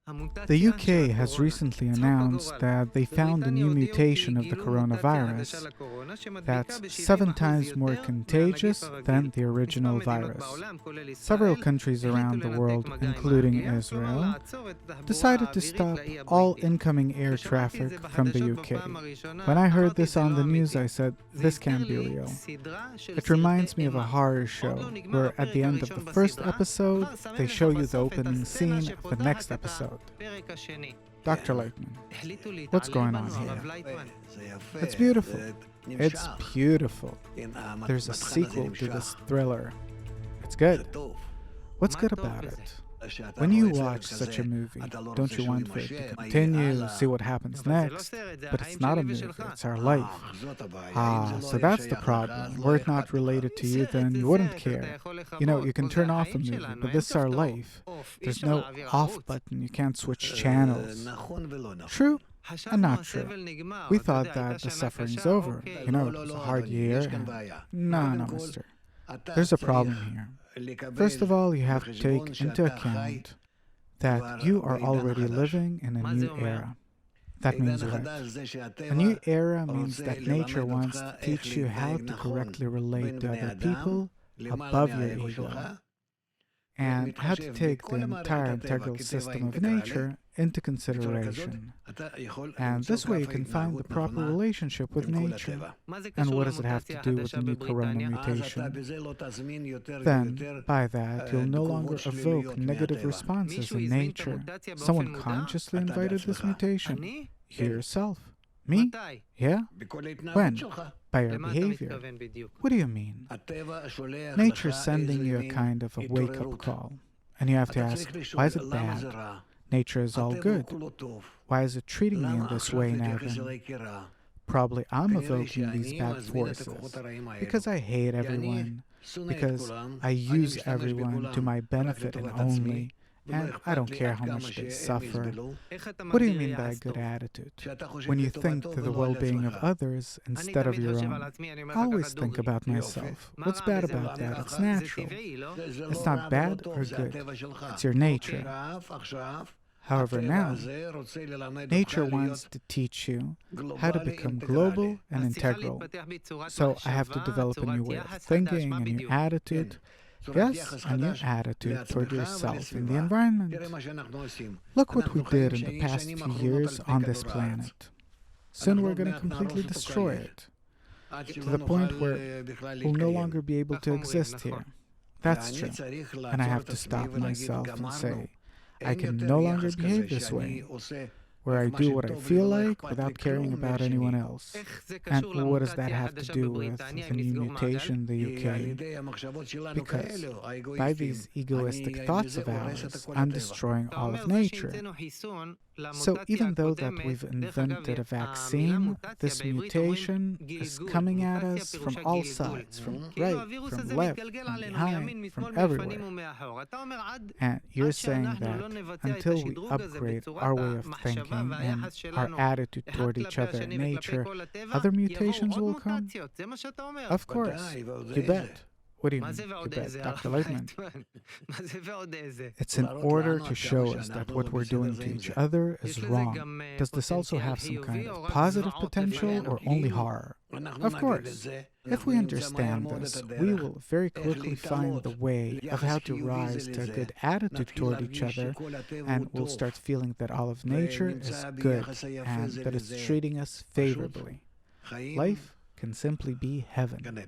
The UK has recently announced that they found a new mutation of the coronavirus that's 7 times more contagious than the original virus. Several countries around the world, including Israel, decided to stop all incoming air traffic from the UK. When I heard this on the news, I said, this can't be real. It reminds me of a horror show where at the end of the first episode, they show you the opening scene of the next episode. Dr. Lightman, what's going on here? It's beautiful. It's beautiful. There's a sequel to this thriller. It's good. What's good about it? When you watch such a movie, don't you want for it to continue, see what happens next? But it's not a movie, it's our life. So that's the problem. Were it not related to you, then you wouldn't care. You know, you can turn off a movie, but this is our life. There's no off button, you can't switch channels. True and not true. We thought that the suffering's over. You know, it was a hard year. No, mister. There's a problem here. First of all, you have to take into account that you are already living in a new era. That means what? A new era means that nature wants to teach you how to correctly relate to other people above your ego, and how to take the entire integral system of nature into consideration. And this way you can find the proper relationship with nature. And what does it have to do with the new corona mutation? Then, by that, you'll no longer evoke negative responses in nature. Someone consciously invited this mutation. You yourself. Me? Yeah? When? By your behavior. What do you mean? Nature's sending you a kind of a wake-up call. And you have to ask, why is it bad? Nature is all good. Why is it treating me in this way now then? Probably I'm evoking these bad forces because I hate everyone, because I use everyone to my benefit and only, and I don't care how much they suffer. What do you mean by a good attitude? When you think to the well-being of others instead of your own. I always think about myself. What's bad about that? It's natural. It's not bad or good. It's your nature. However, now, nature wants to teach you how to become global and integral. So I have to develop a new way of thinking, a new attitude. Yes, a new attitude toward yourself and the environment. Look what we did in the past few years on this planet. Soon we're going to completely destroy it, to the point where we'll no longer be able to exist here. That's true. And I have to stop myself and say, I can no longer behave this way, where I do what I feel like without caring about anyone else. And what does that have to do with the new mutation in the UK? Because by these egoistic thoughts of ours, I'm destroying all of nature. So even though that we've invented a vaccine, this mutation is coming at us from all sides, from right, from left, from behind, from everywhere. And you're saying that until we upgrade our way of thinking and our attitude toward each other and nature, other mutations will come? Of course, you bet. What do you mean, you bet, Dr. Lightman? It's in order to show us that what we're doing to each other is wrong. Does this also have some kind of positive potential or only horror? Of course. If we understand this, we will very quickly find the way of how to rise to a good attitude toward each other, and we'll start feeling that all of nature is good and that it's treating us favorably. Life can simply be heaven.